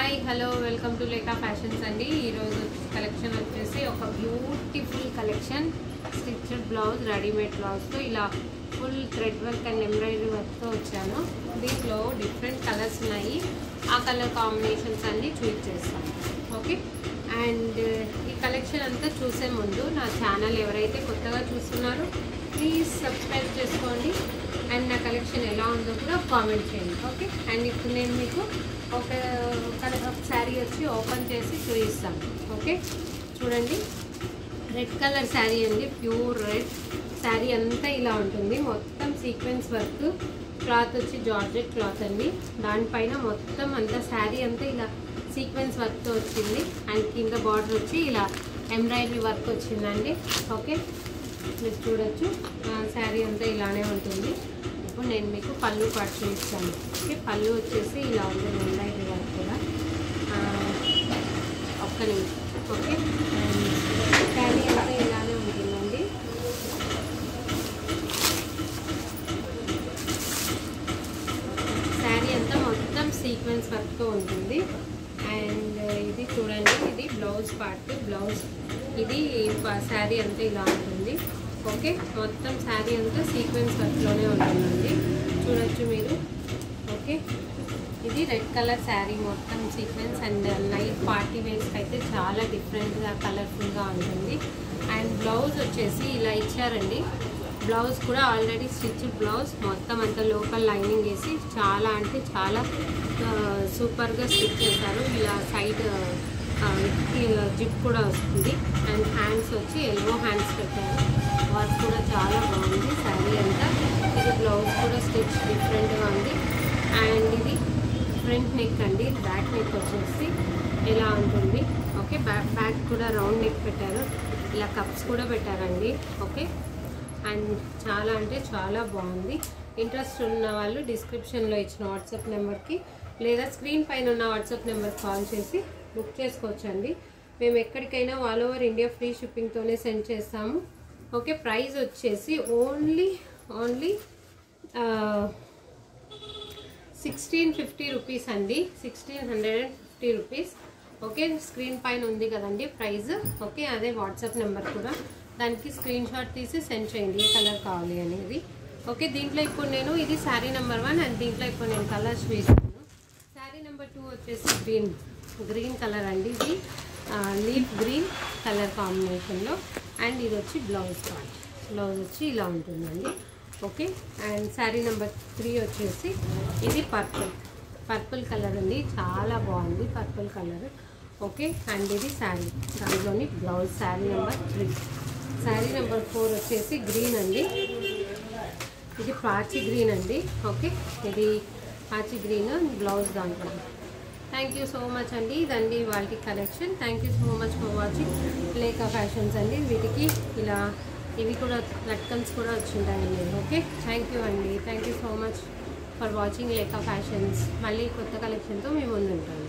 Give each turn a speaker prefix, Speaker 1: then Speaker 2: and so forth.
Speaker 1: Hi hello welcome to Leka fashions అండి. ఈరోజు collection వచ్చేసి ఒక beautiful collection stitched blouse readymade బ్లౌజ్తో ఇలా full thread work and embroidery వర్క్తో వచ్చాను. దీంట్లో డిఫరెంట్ కలర్స్ ఉన్నాయి. ఆ కలర్ కాంబినేషన్స్ అన్నీ చూపించేస్తాను. ఓకే, అండ్ ఈ కలెక్షన్ అంతా చూసే ముందు నా ఛానల్ ఎవరైతే కొత్తగా చూస్తున్నారో ప్లీజ్ సబ్స్క్రైబ్ చేసుకోండి అండ్ నా కలెక్షన్ ఎలా ఉందో కూడా కామెంట్ చేయండి. ఓకే, అండ్ ఇప్పుడు నేను మీకు ఒక శారీ వచ్చి ఓపెన్ చేసి చూపిస్తాను. ఓకే, చూడండి, రెడ్ కలర్ శారీ అండి, ప్యూర్ రెడ్ శారీ అంతా ఇలా ఉంటుంది. మొత్తం సీక్వెన్స్ వర్క్, క్లాత్ వచ్చి జార్జెట్ క్లాత్ అండి. దానిపైన మొత్తం అంతా శారీ అంతా ఇలా సీక్వెన్స్ వర్క్తో వచ్చింది అండ్ కింద బార్డర్ వచ్చి ఇలా ఎంబ్రాయిడరీ వర్క్ వచ్చిందండి. ఓకే, మీరు చూడొచ్చు, శారీ అంతా ఇలానే ఉంటుంది. ఇప్పుడు నేను మీకు పళ్ళు పాటు చూపిస్తాను. ఓకే, పళ్ళు వచ్చేసి ఇలా ఉంది, ఎంబ్రాయిడరీ వర్క్ కూడా. ఒక్క నిమిషం. ఓకే, అండ్ శారీ అంతా ఇలానే ఉంటుందండి. శారీ అంతా మొత్తం సీక్వెన్స్ వర్క్తో ఉంటుంది. అండ్ ఇది చూడండి, ఇది బ్లౌజ్ పార్ట్. బ్లౌజ్ ఇది శారీ అంతా ఇలా ఉంటుంది. ఓకే, మొత్తం శారీ అంతా సీక్వెన్స్ వర్క్లోనే ఉంటుందండి, చూడొచ్చు మీరు. ఓకే, ఇది రెడ్ కలర్ శారీ, మొత్తం సీక్వెన్స్ అండ్ నైట్ పార్టీ వేర్స్కి అయితే చాలా డిఫరెంట్గా కలర్ఫుల్గా ఉంటుంది. అండ్ బ్లౌజ్ వచ్చేసి ఇలా ఇచ్చారండి. బ్లౌజ్ కూడా ఆల్రెడీ స్టిచ్డ్ బ్లౌజ్, మొత్తం అంతా లోకల్ లైనింగ్ వేసి చాలా అంటే చాలా సూపర్గా స్టిచ్ చేశారు. ఇలా సైడ్ జిప్ కూడా వస్తుంది అండ్ హ్యాండ్స్ వచ్చి ఎల్బో హ్యాండ్స్ పెట్టారు. వర్క్ కూడా చాలా బాగుంది శారీ అంతా. ఇది బ్లౌజ్ కూడా స్టిచ్ డిఫరెంట్గా ఉంది. అండ్ ఇది ఫ్రంట్ నెక్ అండి, బ్యాక్ నెక్ వచ్చేసి ఇలా ఉంటుంది. ఓకే, బ్యాక్ కూడా రౌండ్ నెక్ పెట్టారు, ఇలా కప్స్ కూడా పెట్టారండి. ఓకే, అండ్ చాలా అంటే చాలా బాగుంది. ఇంట్రెస్ట్ ఉన్న వాళ్ళు డిస్క్రిప్షన్లో ఇచ్చిన వాట్సాప్ నెంబర్కి లేదా స్క్రీన్ పైన ఉన్న వాట్సాప్ నెంబర్కి కాల్ చేసి బుక్ చేసుకోవచ్చండి. మేము ఎక్కడికైనా ఆల్ ఓవర్ ఇండియా ఫ్రీ షిప్పింగ్తోనే సెండ్ చేస్తాము. ఓకే, ప్రైస్ వచ్చేసి ఓన్లీ 1650 రూపీస్ అండి, 1650 రూపీస్. ఓకే, స్క్రీన్ పైన ఉంది కదండి ప్రైస్. ఓకే, అదే వాట్సాప్ నెంబర్ కూడా, దానికి స్క్రీన్ షాట్ తీసి సెండ్ చేయండి ఏ కలర్ కావాలి అనేది. ఓకే, దీంట్లో ఇప్పుడు నేను ఇది శారీ నెంబర్ 1 అండ్ దీంట్లో ఇప్పుడు నేను కలర్స్ వేసాను. శారీ నెంబర్ 2 వచ్చేసి గ్రీన్ కలర్ అండి. ఇది లీఫ్ గ్రీన్ కలర్ కాంబినేషన్లో. అండ్ ఇది వచ్చి బ్లౌజ్ పార్ట్. బ్లౌజ్ వచ్చి ఇలా ఉంటుందండి. ఓకే, అండ్ శారీ నెంబర్ 3 వచ్చేసి ఇది పర్పుల్ కలర్ అండి, చాలా బాగుంది పర్పుల్ కలర్. ఓకే, అండ్ ఇది శారీ, దానిలోని blouse sari number 3. Sari number 4 వచ్చేసి గ్రీన్ అండి, ఇది పాచి గ్రీన్ అండి. ఓకే, ఇది పాచి గ్రీన్ బ్లౌజ్ దాంట్లో. థ్యాంక్ యూ సో మచ్ అండి. ఇదండి వాళ్ళకి collection. Thank you so much for watching Leka fashions అండి. వీటికి ఇలా ఇవి కూడా లట్కన్స్ కూడా వచ్చింటాయండి. ఓకే, థ్యాంక్ యూ అండి. Thank you so much for watching Leka fashions. మళ్ళీ కొత్త కలెక్షన్తో మేము ముందుంటాము.